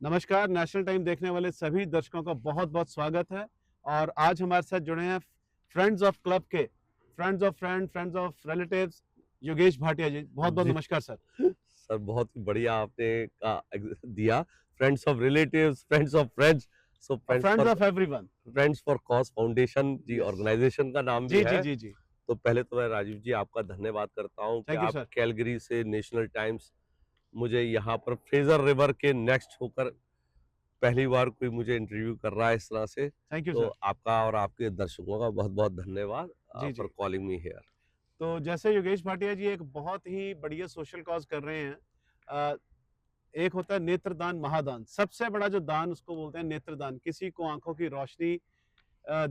नमस्कार। National time देखने वाले सभी दर्शकों का बहुत बहुत स्वागत है। और आज हमारे साथ जुड़े हैं फ्रेंड्स ऑफ क्लब के friends of relatives Yogesh Bhatia ji. बहुत बहुत जी, नमस्कार सर। सर बहुत ही बढ़िया आपने दिया। Friends of relatives, friends of friends, so और friends of everyone. Friends for cause foundation ji yes. Organisation का नाम भी जी जी है। जी जी। तो पहले तो मैं राजीव जी आपका धन्यवाद करता हूं कि थैंक यू आप सर। कैलगरी से नेशनल टाइम्स मुझे यहाँ पर फ्रेजर रिवर के नेक्स्ट होकर पहली बार कोई मुझे इंटरव्यू कर रहा है इस तरह से। थैंक यू तो सर। आपका और आपके दर्शकों का बहुत बहुत धन्यवाद जी for ji. Calling me here. तो जैसे योगेश भाटिया जी एक बहुत ही बढ़िया सोशल कॉज कर रहे हैं। अ, एक होता है नेत्रदान महादान। सबसे बड़ा जो दान उसको बोलते हैं नेत्रदान। किसी को आंखों की रोशनी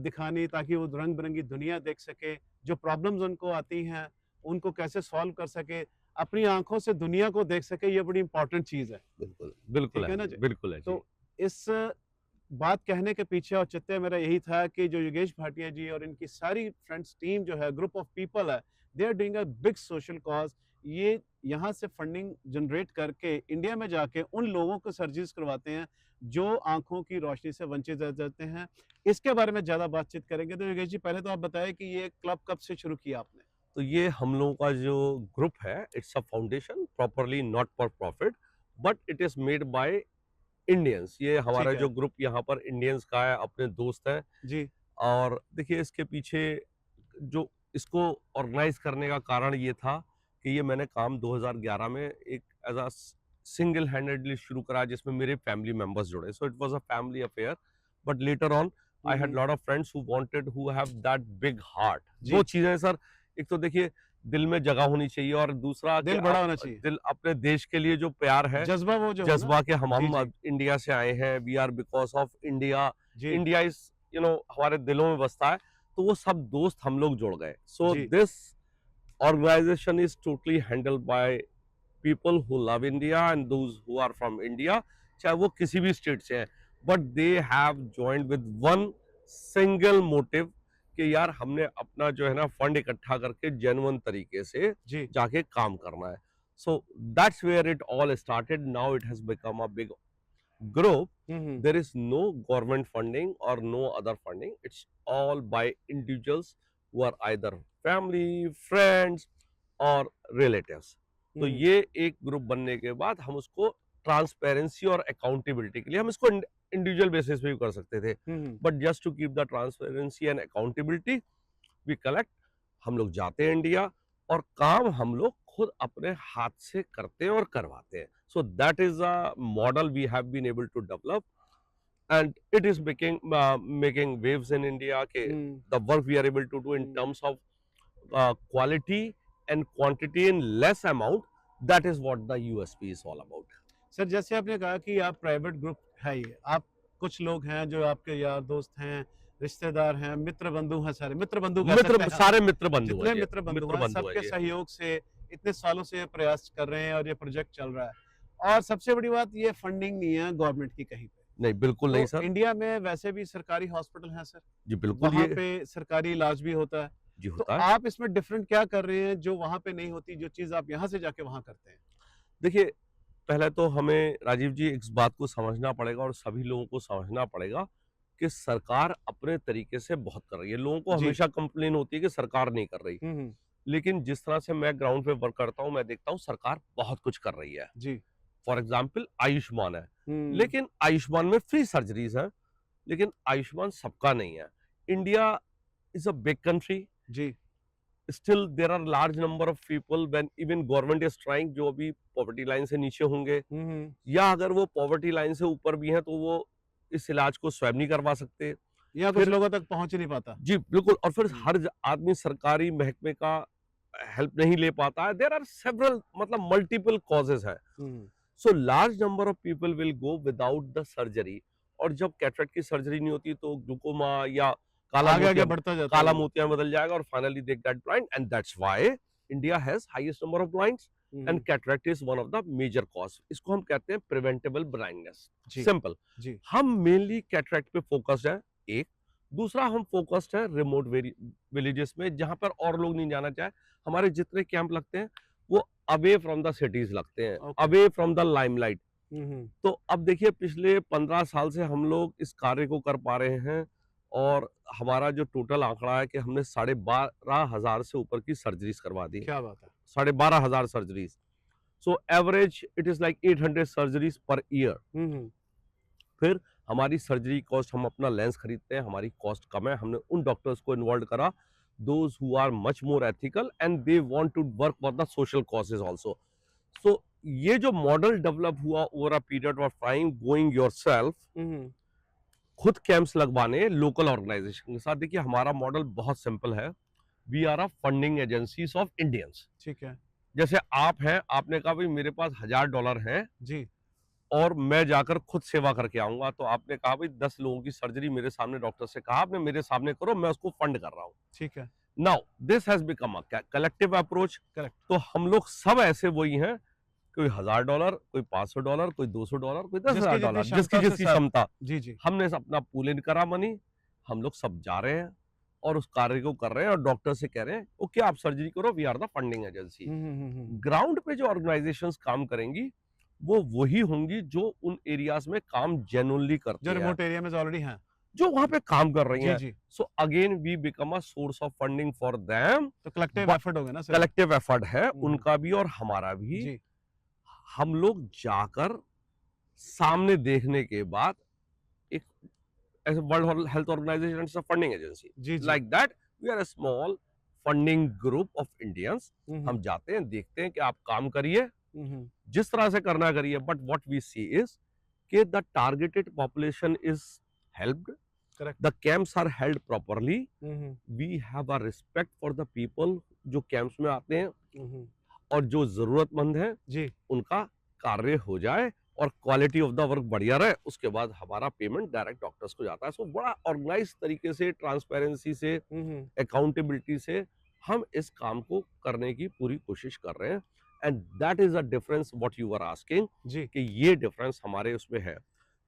दिखानी ताकि वो रंग बिरंगी दुनिया देख सके। जो प्रॉब्लम्स उनको आती हैं उनको कैसे सॉल्व कर सके, अपनी आंखों से दुनिया को देख सके, ये बड़ी इंपॉर्टेंट चीज है। बिल्कुल बिल्कुल ठीक है है ना जी, जी। बिल्कुल है जी। तो इस बात कहने के पीछे औचित्य मेरा यही था कि जो योगेश भाटिया जी और इनकी सारी फ्रेंड्स टीम जो है, ग्रुप ऑफ पीपल है, they are doing a big social cause. ये यहाँ से फंडिंग जनरेट करके इंडिया में जाके उन लोगों को सर्जरीज करवाते हैं जो आंखों की रोशनी से वंचित रह जाते हैं। इसके बारे में ज्यादा बातचीत करेंगे। तो योगेश जी पहले तो आप बताएं कि ये क्लब कब से शुरू किया आपने। तो ये हम लोगों का जो ग्रुप है, it's a foundation properly not for profit, but it is made by Indians. ये ठीक हमारा है जो ग्रुप यहाँ पर इंडियंस का है, अपने दोस्त हैं। जी। और देखिए इसके पीछे जो इसको ऑर्गेनाइज करने का कारण ये था कि ये मैंने काम 2011 में एक एज अ सिंगल हैंडेडली शुरू करा, जिसमें मेरे फैमिली मेंबर्स जुड़े। So it was a family affair, but later on I had hmm. Lot of friends who wanted, who have that big heart. दो जी। चीजें हैं सर। एक तो देखिए दिल में जगह होनी चाहिए, और दूसरा कि दिल बड़ा आप होना चाहिए। दिल अपने देश के लिए जो प्यार है, जज्बा वो जो हो ना। जज्बा के जी हम जी इंडिया से आए हैं, we are because of India. जी इंडिया इज हमारे दिलों में बसता है। तो वो सब दोस्त हम लोग जुड़ गए। सो जी this organization is totally handled by people who love India and those who are from India, चाहे वो किसी भी स्टेट से हैं, but they have joined with one single motive कि यार हमने अपना जो है ना फंड इकट्ठा करके जेन्युइन तरीके से जी। जाके काम करना है। So that's where it all started. Now it has become a big group. Hmm. There is no government funding or no other funding. It's all by individuals who are either family, friends और relatives. तो हम्म। ये एक group बनने के बाद हम उसको transparency और अकाउंटेबिलिटी के लिए हम इसको इंडिविजुअल बेसिस पे भी कर सकते थे, hmm. But just to keep the transparency and accountability we collect. हम लोग जाते हैं इंडिया, और काम हम लोग खुद अपने हाथ से करते हैं और करवाते हैं। So that is a model we have been able to develop, and it is making waves in India. के hmm. the work we are able to do in hmm. terms of quality and quantity in less amount, that is what the USP is all about. Sir जैसे आपने कहा कि आप private group है, ये आप कुछ लोग हैं जो आपके यार दोस्त हैं, रिश्तेदार हैं, मित्र बंधु हैं, सारे मित्र बंधु कह सकते मित्र, हैं हम। सारे मित्र बंधु हैं जितने जी, मित्र बंधु मित्र हैं बंधु हैं सबके जी। सहयोग से इतने सालों से ये प्रयास कर रहे हैं और ये प्रोजेक्ट चल रहा है। और सबसे बड़ी बात, ये फंडिंग नहीं है गवर्नमेंट की कहीं पे। नहीं, बिल्कुल नहीं तो सर। इंडिया में वैसे भी सरकारी हॉस्पिटल हैं सर, जी बिल्कुल, वहां ये पे सरकारी इलाज भी होता है। जी तो होता है। आप इसमें डिफरेंट क्या कर रहे हैं जो वहां पे नहीं होती, जो चीज आप यहाँ से जाके वहां करते हैं। देखिए पहले तो हमें राजीव जी इस बात को समझना पड़ेगा, और सभी लोगों को समझना पड़ेगा कि सरकार अपने तरीके से बहुत कर रही है। लोगों को जी। हमेशा कंप्लेन होती है कि सरकार नहीं कर रही, हम्म। लेकिन जिस तरह से मैं ग्राउंड पे वर्क करता हूं, मैं देखता हूं सरकार बहुत कुछ कर रही है। जी। फॉर एग्जाम्पल आयुष्मान है, हम्म। लेकिन आयुष्मान में फ्री सर्जरीज है, लेकिन आयुष्मान सबका नहीं है। India is a big country, जी। Still there are large number of people when even government is trying, जो अभी पॉवर्टी लाइन से नीचे होंगे, हम्म। या अगर वो पॉवर्टी लाइन से ऊपर भी हैं तो वो इस इलाज को स्वयं नहीं करवा सकते। यहाँ कुछ फिर लोगों तक पहुंच ही नहीं पाता। जी बिल्कुल, और फिर हम्म। हर आदमी सरकारी महकमे का हेल्प नहीं ले पाता है। देयर आर सेवरल, मतलब मल्टीपल कॉजेज है। Hmm. So large number of people will go without the surgery, और जब कैटरेक्ट की सर्जरी नहीं होती तो ग्लूकोमा या आगे आगे बढ़ता जाता है काला वो। मोतिया बदल जाएगा, और finally they get blind, and that's why India has highest number of blinds, and hmm. Cataract is one of the major cause. इसको हम कहते हैं प्रिवेंटेबल ब्लाइंडनेस। जी सिंपल। जी हम मेनली कैटरेक्ट पे फोकस्ड है, एक। दूसरा, हम फोकस्ड है रिमोट विलेजेस में, जहां पर और लोग नहीं जाना चाहे। हमारे जितने कैंप लगते हैं वो अवे फ्रॉम द सिटीज लगते हैं, okay. Away from the limelight. तो अब देखिए पिछले 15 साल से हम लोग इस कार्य को कर पा रहे हैं और हमारा जो टोटल आंकड़ा है कि हमने 12,500 से ऊपर की सर्जरीज करवा दी। क्या बात है। 12,500 surgeries. So average it is like 800 surgeries per year. फिर हमारी सर्जरी कॉस्ट, हम अपना लेंस खरीदते हैं, हमारी कॉस्ट कम है। हमने उन डॉक्टर्स को इन्वॉल्व करा those who are much more ethical and they want to work for the social causes also. So ये जो मॉडल डेवलप हुआ over a period of time, going yourself, खुद कैंप्स लगवाने लोकल ऑर्गेनाइजेशन के साथ। देखिए हमारा मॉडल बहुत सिंपल है। We are a funding agencies of Indians. ठीक है जैसे आप हैं, आपने कहा भाई मेरे पास $1000 है जी। और मैं जाकर खुद सेवा करके आऊंगा, तो आपने कहा भाई 10 लोगों की सर्जरी मेरे सामने डॉक्टर से कहा, आपने मेरे सामने करो, मैं उसको फंड कर रहा हूँ। ठीक है। Now this has become a collective approach. Correct. तो हम लोग सब ऐसे वही हैं, कोई $1000, कोई $500, कोई $200, कोई $10,000, जिसकी जिसकी क्षमता। जी जी। हमने अपना पूल इन करा मनी, हम लोग सब जा रहे हैं और उस कार्य को कर रहे हैं और डॉक्टर से कह रहे हैं ओके आप सर्जरी करो, we are the funding agency. Ground पे जो ऑर्गेनाइजेशंस काम करेंगी वो वही होंगी जो उन एरियाज में काम जेन्युइनली करती जो हैं, रिमोट एरिया में ऑलरेडी हैं, जो वहां पे काम कर रही जी हैं। जी। So again we become a source of funding for them. तो कलेक्टिव But- एफर्ट होगा ना सर। कलेक्टिव एफर्ट है उनका भी और हमारा भी। जी हम लोग जाकर सामने देखने के बाद एक as a World Health Organization is a funding agency. Ji ji. Like that, we are a small funding group of Indians. हम जाते हैं, देखते हैं कि आप काम करिए, जिस तरह से करना करिए, but what we see is कि the targeted population is helped. Correct. The camps are held properly. We have a respect for the people जो कैंप्स में आते हैं और जो जरूरतमंद है जी। उनका कार्य हो जाए और क्वालिटी ऑफ द वर्क बढ़िया रहे। उसके बाद हमारा पेमेंट डायरेक्ट डॉक्टर्स को जाता है। सो बड़ा ऑर्गेनाइज तरीके से, ट्रांसपेरेंसी से, अकाउंटेबिलिटी से हम इस काम को करने की पूरी कोशिश कर रहे हैं। And that is a difference what you are asking जी। कि ये डिफरेंस हमारे उसमें है।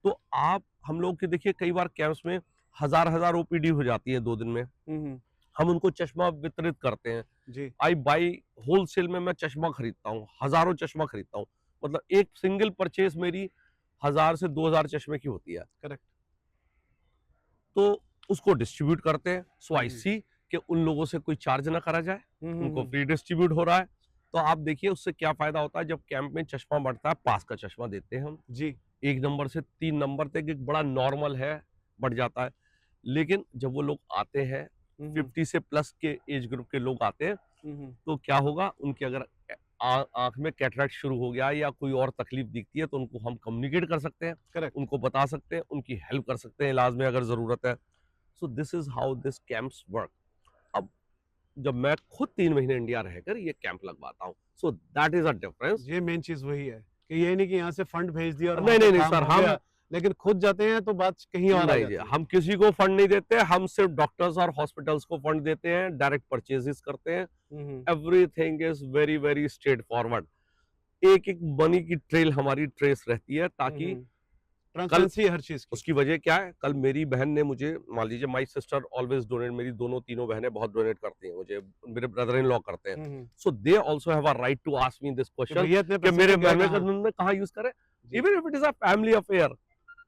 तो आप हम लोग के देखिए कई बार कैंप्स में हजार ओपीडी हो जाती है 2 दिन में। हम उनको चश्मा वितरित करते हैं जी। आई बाई होलसेल में, मैं चश्मा खरीदता हूँ, हजारों चश्मा खरीदता हूँ। मतलब एक सिंगल परचेज मेरी 1000 से 2000 चश्मे की होती है। करेक्ट। तो उसको डिस्ट्रीब्यूट करते हैं। सो आई सी कि उन लोगों से कोई चार्ज ना करा जाए, उनको फ्री डिस्ट्रीब्यूट हो रहा है। तो आप देखिए उससे क्या फायदा होता है। जब कैंप में चश्मा बढ़ता है, पास का चश्मा देते हैं हम जी। 1 नंबर से 3 नंबर तक, एक बड़ा नॉर्मल है, बढ़ जाता है। लेकिन जब वो लोग आते हैं 50 से प्लस के एज ग्रुप के लोग आते हैं, तो क्या होगा, उनकी अगर आंख में कैटरेक्ट शुरू हो गया या कोई और तकलीफ दिखती है तो उनको हम कम्युनिकेट कर सकते हैं। करेक्ट। उनको बता सकते हैं, उनकी हेल्प कर सकते हैं इलाज में अगर जरूरत है। So this is how this camps work. अब जब मैं खुद 3 महीने इंडिया रहकर ये कैंप लगवाता हूँ, सो दैट इज अ डिफरेंस। ये मेन चीज वही है कि ये नहीं कि यहाँ से फंड भेज दिया और नहीं नहीं नहीं काम सर, हो हम गया, लेकिन खुद जाते हैं तो बात कहीं और आ नहीं जाती जी, है। हम किसी को फंड नहीं देते। हम सिर्फ डॉक्टर्स और हॉस्पिटल्स को फंड देते हैं, डायरेक्ट परचेजेस करते हैं। Everything is very very straight forward. एक एक मनी की ट्रेल हमारी ट्रेस रहती है, ताकि ट्रांसपेरेंसी हर चीज की। उसकी वजह क्या है, कल मेरी बहन ने मुझे, मान लीजिए माई सिस्टर ऑलवेज डोनेट, मेरी दोनों तीनों बहनें बहुत डोनेट करती हैं मुझे, मेरे ब्रदर इन लॉ करते हैं। So they also have a right to ask me this question कि मेरे बहन का उन्होंने कहां यूज करे। Even if it is a family affair,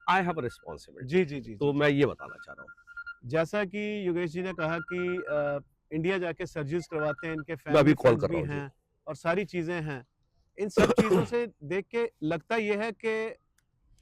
I have a responsibility. जी जी जी। तो मैं ये बताना चाह रहा हूँ। जैसा कि योगेश जी ने कहा कि इंडिया जाके सर्जरीज करवाते हैं, इनके मैं अभी फैमिली कॉल फ्रेंड्स कर भी रहा हूँ जी। हैं और सारी चीजें हैं। इन सब चीजों से देख के लगता यह है कि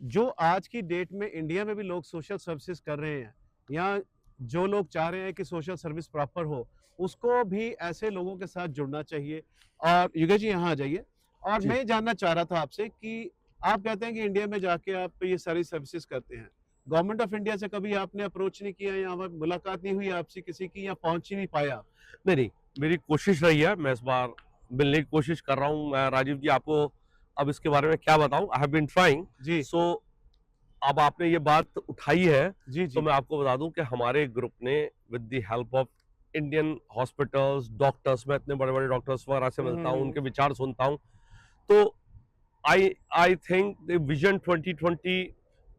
जो आज की डेट में इंडिया में भी लोग सोशल सर्विसेज कर रहे हैं, या जो लोग चाह रहे हैं कि सोशल सर्विस प्रॉपर हो, उसको भी ऐसे लोगों के साथ जुड़ना चाहिए। और योगेश जी यहाँ आ जाइए। और जी। मैं ये जानना चाह रहा था आपसे कि आप कहते हैं कि इंडिया में जाके आप ये सारी सर्विसेज करते हैं, गवर्नमेंट ऑफ इंडिया से कभी आपने अप्रोच नहीं किया, या मुलाकात नहीं हुई आपसे किसी की, या पहुंच ही नहीं पाया? नहीं नहीं, मेरी कोशिश रही है, मैं इस बार मिलने की कोशिश कर रहा हूँ। मैं राजीव जी आपको अब इसके बारे में क्या बताऊं, आई हैव बीन ट्राइंग जी। सो अब आपने ये बात उठाई है, जी जी। तो मैं आपको बता दूं कि हमारे ग्रुप ने with the help of Indian hospitals, doctors, मैं इतने बड़े बड़े डॉक्टर्स वगैरह से मिलता हूँ, उनके विचार सुनता हूँ। तो I think the vision 2020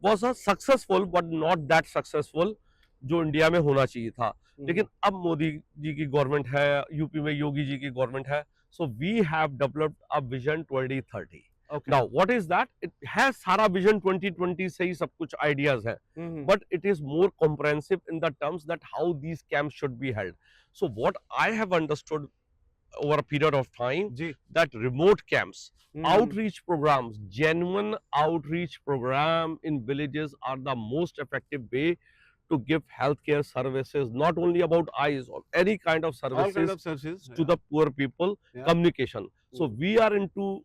was a successful but not that successful जो इंडिया में होना चाहिए था। लेकिन अब मोदी जी की गवर्नमेंट है, यूपी में योगी जी की गवर्नमेंट है, so we have developed a vision 2030 Okay. Now what is that? It has सारा vision 2020 से ही सब कुछ ideas है, but it is more comprehensive in the terms that how these camps should be held. So what I have understood over a period of time, ji. that remote camps, hmm, outreach programs, genuine outreach program in villages are the most effective way to give healthcare services, not only about eyes, or any kind of all kind services of services. to the poor people, Yeah. communication. So we are into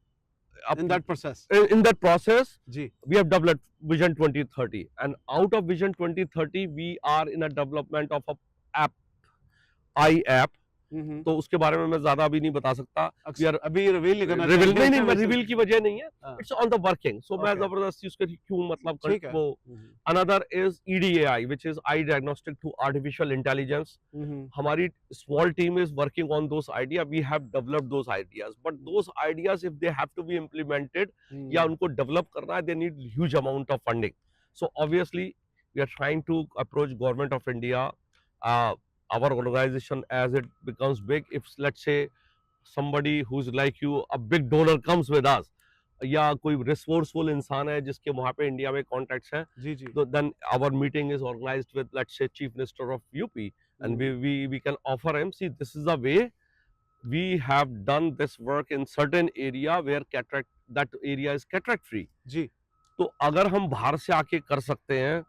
In that process. in that process. Ji. We have developed Vision 2030, and out of Vision 2030, we are in a development of a app, app. तो उसके बारे में मैं ज्यादा अभी नहीं बता सकता. We are अभी रिवील नहीं करना रिवील चाहेंगे नहीं इसमें मैं वैसे- रिवील की वजह नहीं है. हाँ. It's on the working. So मैं Okay. जबरदस्ती उसके क्यों मतलब ठीक है. वो. Another is EDAI, which is eye diagnostic to artificial intelligence. हमारी small team is working on those ideas. We have developed those ideas, but those ideas, if they have to be implemented या उनको develop करना है, they need huge amount of funding. So obviously we are trying to approach government of India, our organization, as it becomes big. If let's say somebody who's like you, a big donor comes with us, या कोई resourceful इंसान है जिसके वहाँ पे India में contacts हैं, जी जी. तो then our meeting is organized with, let's say, Chief Minister of UP, and we can offer him, see, this is the way we have done this work in certain area where cataract, that area is cataract free. जी. तो अगर हम बाहर से आके कर सकते हैं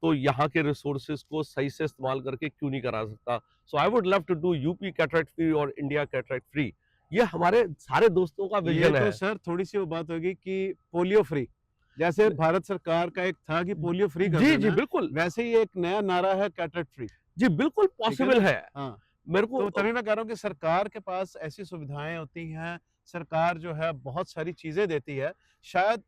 तो यहाँ के रिसोर्सेज को सही से इस्तेमाल करके क्यों नहीं करा सकता. So I would love to do UP cataract free और इंडिया कैटरेक्ट फ्री. ये हमारे सारे दोस्तों का ये विजन तो है. सर थोड़ी सी वो बात होगी कि पोलियो फ्री, जैसे भारत सरकार का एक था कि पोलियो फ्री कर जी देना जी है, बिल्कुल. वैसे ही एक नया नारा है कैटरेक्ट फ्री. जी बिल्कुल पॉसिबल है. हाँ. मेरे को तो तभी मैं कह रहा हूँ कि सरकार के पास ऐसी सुविधाएं होती हैं, सरकार जो है बहुत सारी चीजें देती है, शायद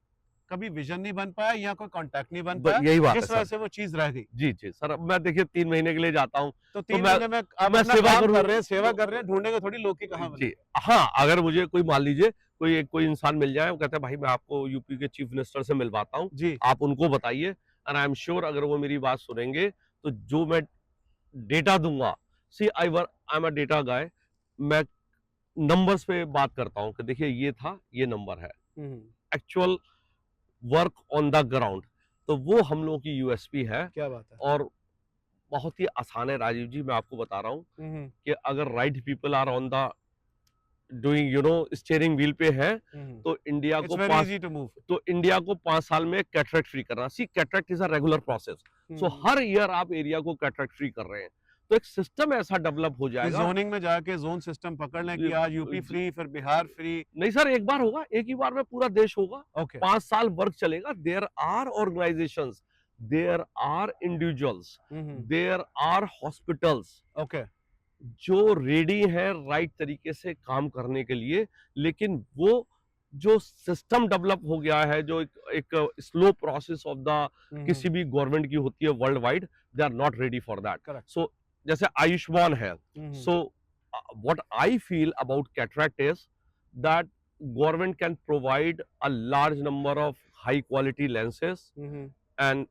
कभी विजन नहीं बन पाया या कोई कांटेक्ट नहीं बन पाया, यही बात है जिस वजह सर. से वो चीज रह गई. जी जी सर. अब मैं देखिए 3 महीने के लिए जाता हूँ तो 3 मैं- महीने में आप मैं अपना सेवा काम करूँ- कर रहे हैं, सेवा कर रहे हैं, ढूंढेंगे थोड़ी लोग की कहाँ जी. हाँ, अगर मुझे कोई मान लीजिए कोई इंसान मिल जाए, वो कहता है भाई मैं आपको यूपी के चीफ मिनिस्टर से मिलवाता हूँ, जी. आप उनको बताइए, एंड आई एम श्योर अगर वो मेरी बात सुनेंगे तो जो मैं डेटा दूंगा, सी आई एम अ डेटा गाय, मैं नंबर्स पे बात करता हूँ कि देखिए ये था, ये नंबर है, actual work on the ground. तो वो हम लोगों की यूएसपी है. क्या बात है. और बहुत ही आसान है राजीव जी, मैं आपको बता रहा हूँ कि अगर right people are on the doing steering wheel पे है, तो इंडिया को it's very easy to move. तो इंडिया को 5 साल में कैटरेक्ट फ्री करना. See cataract is a regular process. So हर ईयर आप एरिया को कैटरेक्ट फ्री कर रहे हैं, तो एक सिस्टम ऐसा डेवलप हो जाएगा. जोनिंग में जाके जोन सिस्टम पकड़ लें कि आज यूपी फ्री, फिर बिहार फ्री. नहीं सर, एक बार होगा, एक ही बार में पूरा देश होगा. ओके. 5 साल वर्क चलेगा. There are organisations, there are individuals, there are hospitals okay. जो रेडी है राइट तरीके से काम करने के लिए. लेकिन वो जो सिस्टम डेवलप हो गया है, जो एक स्लो प्रोसेस ऑफ द किसी भी गवर्नमेंट की होती है worldwide, they are not ready for that. Correct. So जैसे आयुष्मान है, so what I feel about cataract is that government can provide a large number of high quality lenses and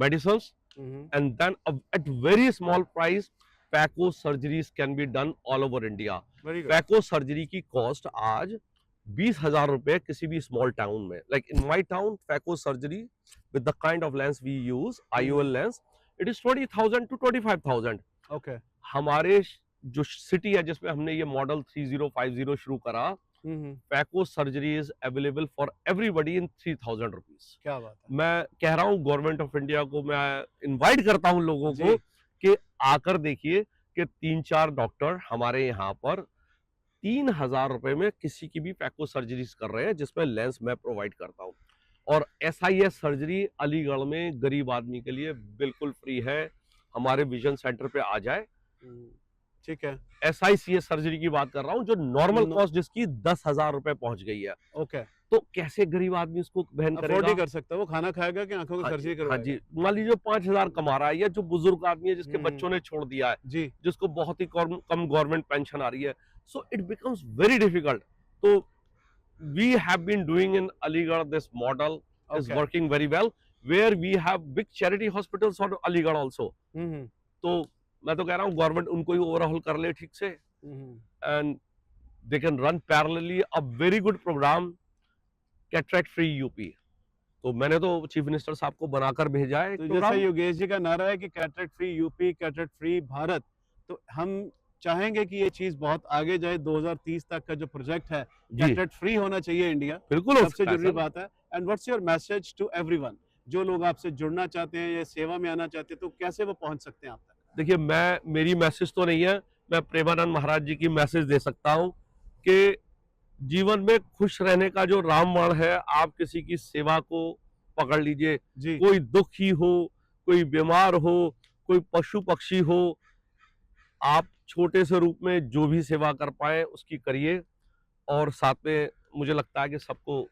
medicines, and then at very small price phaco surgeries can be done all over India. Very good. phaco surgery की cost आज 20,000 रुपए किसी भी small town में, like in my town, phaco surgery with the kind of lens we use, IOL lens, it is 20,000 to 25,000. Okay. हमारे जो city है जिसमें हमने ये मॉडल 3050 शुरू करा, phaco surgery is available for everybody in 3,000 rupees. क्या बात है. मैं कह रहा हूँ गवर्नमेंट ऑफ इंडिया को, मैं इनवाइट करता हूँ लोगों को जी. कि आकर देखिए कि 3-4 डॉक्टर हमारे यहाँ पर 3,000 रुपए में किसी की भी phaco सर्जरीज कर रहे हैं, जिसमें लेंस मैं प्रोवाइड करता हूँ. और SIS सर्जरी अलीगढ़ में गरीब आदमी के लिए बिल्कुल फ्री है. हमारे विजन सेंटर पे आ जाए. ठीक है. SICS सर्जरी की बात कर रहा हूँ, जो नॉर्मल नो- कॉस्ट जिसकी 10,000 रुपए पहुंच गई है. ओके. तो कैसे गरीब आदमी उसको बहन अफोर्ड करेगा? ही कर सकता है, वो खाना खाएगा कि आंखों की हाँ सर्जरी जी, हाँ करवाएगा. जी. मान लीजिए 5,000 कमा रहा है, या जो बुजुर्ग आदमी है जिसके बच्चों ने छोड़ दिया है, जी. जिसको बहुत ही कम गवर्नमेंट पेंशन आ रही है, so it becomes very difficult. तो we have been doing in Aligarh, this model is Okay. working very well, where we have big charity hospitals for Aligarh also. तो मैं तो कह रहा हूँ गवर्नमेंट उनको ही ओवरऑल कर ले ठीक से, and they can run parallelly a very good program cataract free UP. तो मैंने तो चीफ मिनिस्टर साहब को बनाकर भेजा है एक तो जैसे प्रोग्राम। योगेश जी का नारा है कि cataract free UP, cataract free Bharat, तो हम चाहेंगे कि ये चीज बहुत आगे जाए। 2030 तक का जो प्रोजेक्ट है, जी कैटरेक्ट फ्री होना चाहिए इंडिया, बिल्कुल हो सबसे सकता है जरूरी सर। बात है। And what's your message to everyone, जो लोग आपसे जुड़ना चाहते हैं या सेवा में आना चाहते हैं, तो कैसे वो पहुंच सकते हैं आप तक? देखिए, मेरी मैसेज तो नहीं है, मैं प्रेमानंद महाराज जी की मैसेज दे सकता हूँ कि जीवन में खुश रहने का जो रामबाण है, आप किसी की सेवा को पकड़ लीजिए। जी कोई दुखी हो, कोई बीमार हो, कोई पशु पक्षी हो, आप छोटे से रूप में जो भी सेवा कर पाए उसकी करिए। और साथ में मुझे लगता है कि सबको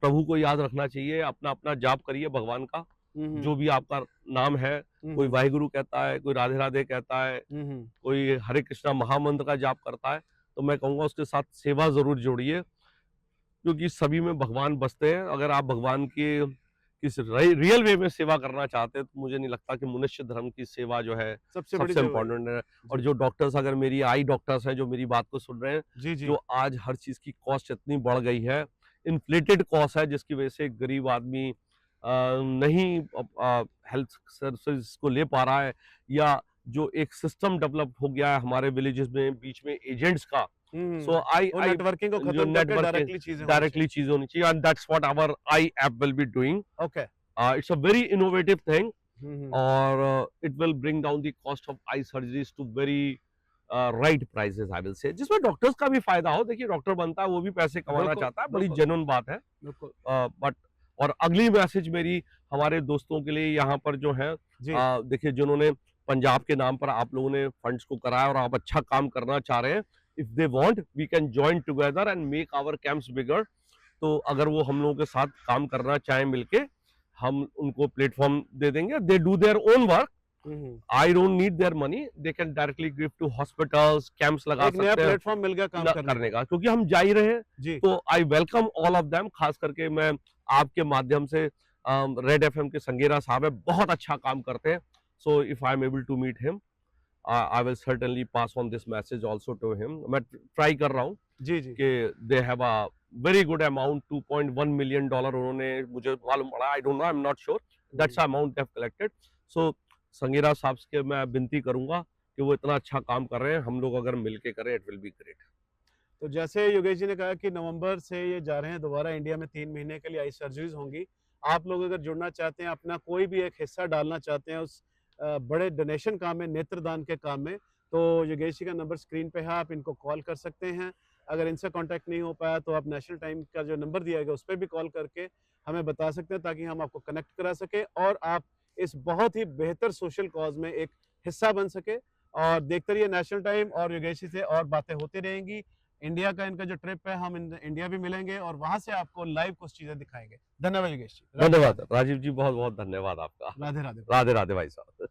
प्रभु को याद रखना चाहिए, अपना अपना जाप करिए भगवान का, जो भी आपका नाम है। कोई वाहिगुरु कहता है, कोई राधे राधे कहता है, कोई हरे कृष्णा महामंत्र का जाप करता है, तो मैं कहूँगा उसके साथ सेवा जरूर जोड़िए, क्योंकि सभी में भगवान बसते हैं। अगर आप भगवान की किस रियल वे में सेवा करना चाहते हैं, तो मुझे नहीं लगता कि मनुष्य धर्म की सेवा जो है सबसे बड़ी सबसे सेवा वही। इम्पोर्टेंट है। और जी जो डॉक्टर्स, अगर मेरी आई डॉक्टर्स हैं जो मेरी बात को सुन रहे हैं, जी जी जो आज हर चीज की कॉस्ट इतनी बढ़ गई है, इन्फ्लेटेड कॉस्ट है, जिसकी वजह से गरीब आदमी नहीं हेल्थ सर्विसेज को ले पा रहा है, या जो एक सिस्टम डेवलप हो गया है हमारे विलेजेस में बीच में एजेंट्स का। सो आई वो आई नेटवर्किंग को जो खत्म करके नेटवर्क डायरेक्टली चीजें होनी डायरेक्टली चीजें होनी चाहिए, and that's what our eye app will be doing. चाहिए। Okay. It's a very innovative thing, और it will bring down the cost of eye surgeries to very right prices, I will say, जिसमें doctors का भी फायदा हो। देखिए, doctor बनता है वो भी पैसे कमाना बिल्कुल चाहता है, बड़ी बिल्कुल जेन्युइन बात है। बिल्कुल। बट और अगली मैसेज मेरी हमारे दोस्तों के लिए यहाँ पर जो है, जी देखिए, जिन्होंने पंजाब के नाम पर आप लोगों ने फंड्स को कराया और आप अच्छा काम करना चाह रहे हैं, if they want we can join together and make our camps bigger. तो अगर वो हम लोगों के साथ काम करना चाहें मिलके, हम उनको प्लेटफॉर्म दे देंगे। They do their own work, I don't need their money, they can directly give to hospitals, camps लगा एक नया सकते हैं प्लेटफॉर्म मिल गया काम करने करने का, क्योंकि हम जा ही रहे हैं। जी तो I welcome all of them. खास करके मैं आपके माध्यम से, रेड एफएम के संगेरा साहब है, बहुत अच्छा काम करते हैं। So if I am able to meet him, I will certainly pass on this message also to him. मैं ट्राई कर रहा हूँ जी जी कि they have a very good amount, $2.1 million उन्होंने, मुझे मालूम पड़ा, I don't know, I am not sure, that's the amount they have collected. So Sangera साहब के मैं विनती करूंगा कि वो इतना अच्छा काम कर रहे हैं, हम लोग अगर मिलके करें, इट विल बी ग्रेट। तो जैसे योगेश जी ने कहा कि नवंबर से ये जा रहे हैं दोबारा इंडिया में, 3 महीने के लिए आई सर्जरीज होंगी। आप लोग अगर जुड़ना चाहते हैं, अपना कोई भी एक हिस्सा डालना चाहते हैं उस बड़े डोनेशन काम में, नेत्रदान के काम में, तो योगेश जी का नंबर स्क्रीन पे है, आप इनको कॉल कर सकते हैं। अगर इनसे कांटेक्ट नहीं हो पाया तो आप नेशनल टाइम का जो नंबर दिया गया उस पर भी कॉल करके हमें बता सकते हैं, ताकि हम आपको कनेक्ट करा सके और आप इस बहुत ही बेहतर सोशल कॉज में एक हिस्सा बन सके। और देखते रहिए नेशनल टाइम, और योगेश जी से और बातें होती रहेंगी। इंडिया का इनका जो ट्रिप है, हम इंडिया भी मिलेंगे और वहां से आपको लाइव कुछ चीजें दिखाएंगे। धन्यवाद योगेश जी। धन्यवाद राजीव जी, बहुत बहुत धन्यवाद आपका। राधे राधे। राधे राधे भाई साहब।